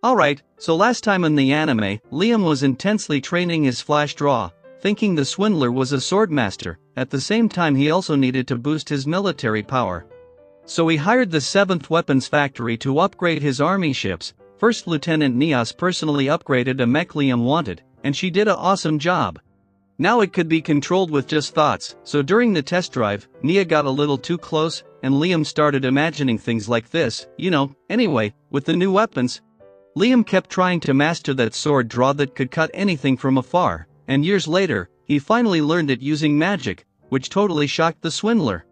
Alright, so last time in the anime, Liam was intensely training his flash draw, thinking the swindler was a swordmaster. At the same time he also needed to boost his military power. So he hired the 7th Weapons Factory to upgrade his army ships. First Lieutenant Neos personally upgraded a mech Liam wanted, and she did an awesome job. Now it could be controlled with just thoughts, so during the test drive, Nia got a little too close, and Liam started imagining things like this, anyway, with the new weapons. Liam kept trying to master that sword draw that could cut anything from afar, and years later, he finally learned it using magic, which totally shocked the swindler.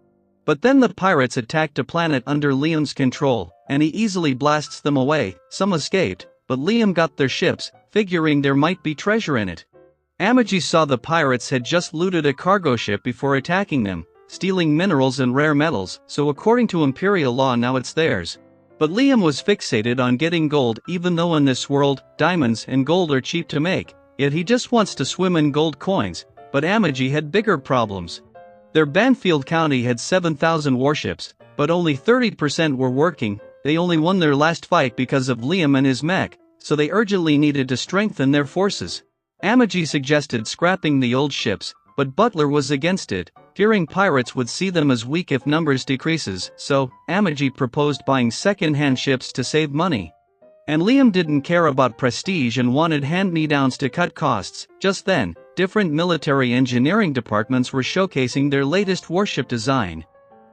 But then the pirates attacked a planet under Liam's control, and he easily blasts them away. Some escaped, but Liam got their ships, figuring there might be treasure in it. Amagi saw the pirates had just looted a cargo ship before attacking them, stealing minerals and rare metals, so according to Imperial law now it's theirs. But Liam was fixated on getting gold, even though in this world, diamonds and gold are cheap to make, yet he just wants to swim in gold coins. But Amagi had bigger problems. Their Banfield County had 7,000 warships, but only 30% were working. They only won their last fight because of Liam and his mech, so they urgently needed to strengthen their forces. Amagi suggested scrapping the old ships, but Butler was against it, fearing pirates would see them as weak if numbers decreases, so Amagi proposed buying second-hand ships to save money. And Liam didn't care about prestige and wanted hand-me-downs to cut costs. Just then, different military engineering departments were showcasing their latest warship design.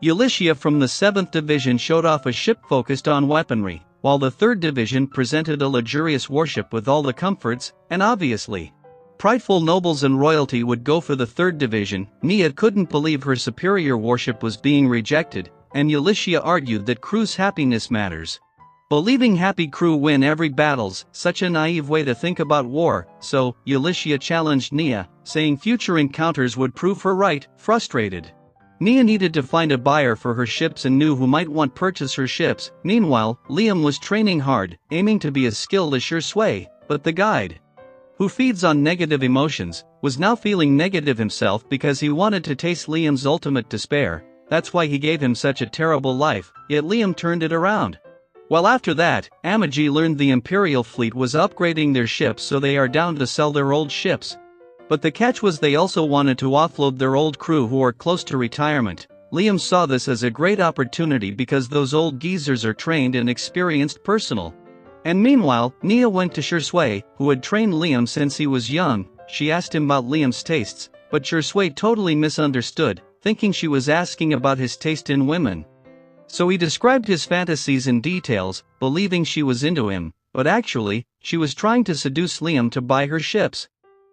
Ulyssia from the 7th Division showed off a ship focused on weaponry, while the 3rd Division presented a luxurious warship with all the comforts, and obviously, prideful nobles and royalty would go for the 3rd Division. Nia couldn't believe her superior warship was being rejected, and Ulyssia argued that crew's happiness matters. Believing happy crew win every battle's such a naive way to think about war, so Ulyssia challenged Nia, saying future encounters would prove her right. Frustrated, Nia needed to find a buyer for her ships and knew who might want to purchase her ships. Meanwhile, Liam was training hard, aiming to be as skilled as Shui, but the guide, who feeds on negative emotions, was now feeling negative himself because he wanted to taste Liam's ultimate despair. That's why he gave him such a terrible life, yet Liam turned it around. Well, after that, Amagi learned the Imperial fleet was upgrading their ships, so they are down to sell their old ships. But the catch was they also wanted to offload their old crew who are close to retirement. Liam saw this as a great opportunity because those old geezers are trained and experienced personnel. And meanwhile, Nia went to Shui, who had trained Liam since he was young. She asked him about Liam's tastes, but Shui totally misunderstood, thinking she was asking about his taste in women. So he described his fantasies in details, believing she was into him, but actually, she was trying to seduce Liam to buy her ships.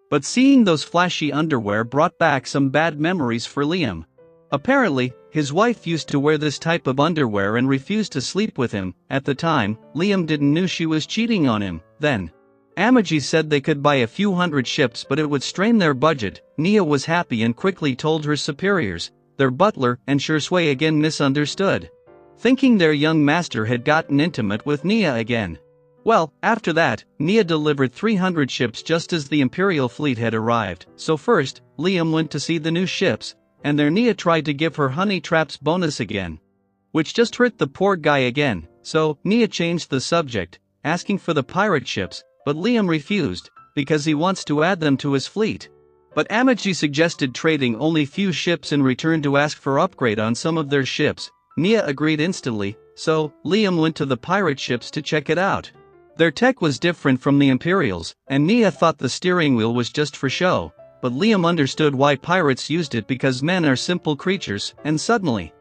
But seeing those flashy underwear brought back some bad memories for Liam. Apparently, his wife used to wear this type of underwear and refused to sleep with him. At the time, Liam didn't know she was cheating on him. Then, Amagi said they could buy a few hundred ships but it would strain their budget. Nia was happy and quickly told her superiors. Their butler and Shui again misunderstood, thinking their young master had gotten intimate with Nia again. Well, after that, Nia delivered 300 ships just as the Imperial fleet had arrived. So first, Liam went to see the new ships, and their Nia tried to give her honey traps bonus again, which just hurt the poor guy again. So, Nia changed the subject, asking for the pirate ships, but Liam refused, because he wants to add them to his fleet. But Amagi suggested trading only few ships in return to ask for upgrade on some of their ships. Nia agreed instantly, so Liam went to the pirate ships to check it out. Their tech was different from the Imperials, and Nia thought the steering wheel was just for show, but Liam understood why pirates used it because men are simple creatures, and suddenly,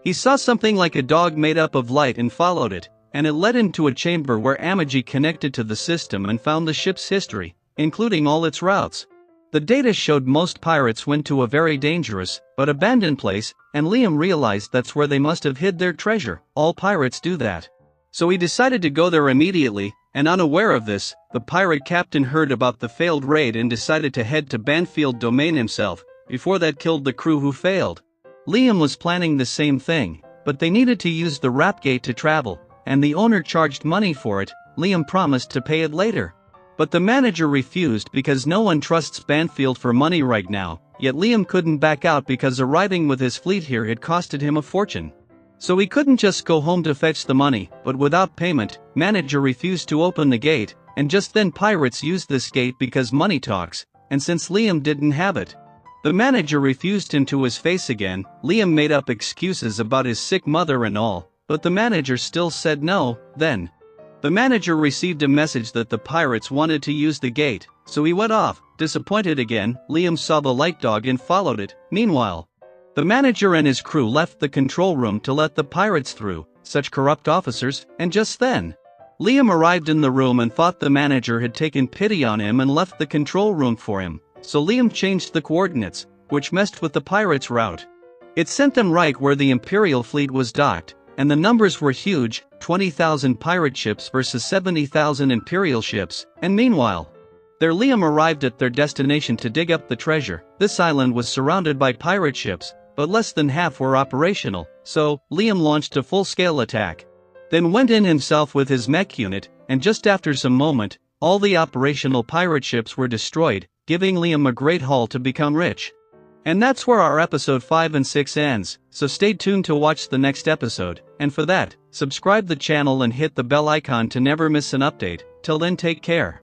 he saw something like a dog made up of light and followed it, and it led him to a chamber where Amagi connected to the system and found the ship's history, including all its routes. The data showed most pirates went to a very dangerous, but abandoned place, and Liam realized that's where they must have hid their treasure. All pirates do that. So he decided to go there immediately, and unaware of this, the pirate captain heard about the failed raid and decided to head to Banfield Domain himself, before that killed the crew who failed. Liam was planning the same thing, but they needed to use the Rap Gate to travel, and the owner charged money for it. Liam promised to pay it later. But the manager refused because no one trusts Banfield for money right now, yet Liam couldn't back out because arriving with his fleet here had costed him a fortune. So he couldn't just go home to fetch the money, but without payment, manager refused to open the gate, and just then pirates used this gate because money talks, and since Liam didn't have it, the manager refused him to his face again. Liam made up excuses about his sick mother and all, but the manager still said no. Then the manager received a message that the pirates wanted to use the gate, so he went off. Disappointed again, Liam saw the light dog and followed it. Meanwhile, the manager and his crew left the control room to let the pirates through, such corrupt officers, and just then, Liam arrived in the room and thought the manager had taken pity on him and left the control room for him, so Liam changed the coordinates, which messed with the pirates' route. It sent them right where the Imperial fleet was docked, and the numbers were huge, 20,000 pirate ships versus 70,000 Imperial ships, and meanwhile, there Liam arrived at their destination to dig up the treasure. This island was surrounded by pirate ships, but less than half were operational, so Liam launched a full-scale attack. Then went in himself with his mech unit, and just after some moment, all the operational pirate ships were destroyed, giving Liam a great haul to become rich. And that's where our episode 5 and 6 ends, so stay tuned to watch the next episode, and for that, subscribe the channel and hit the bell icon to never miss an update. Till then, take care.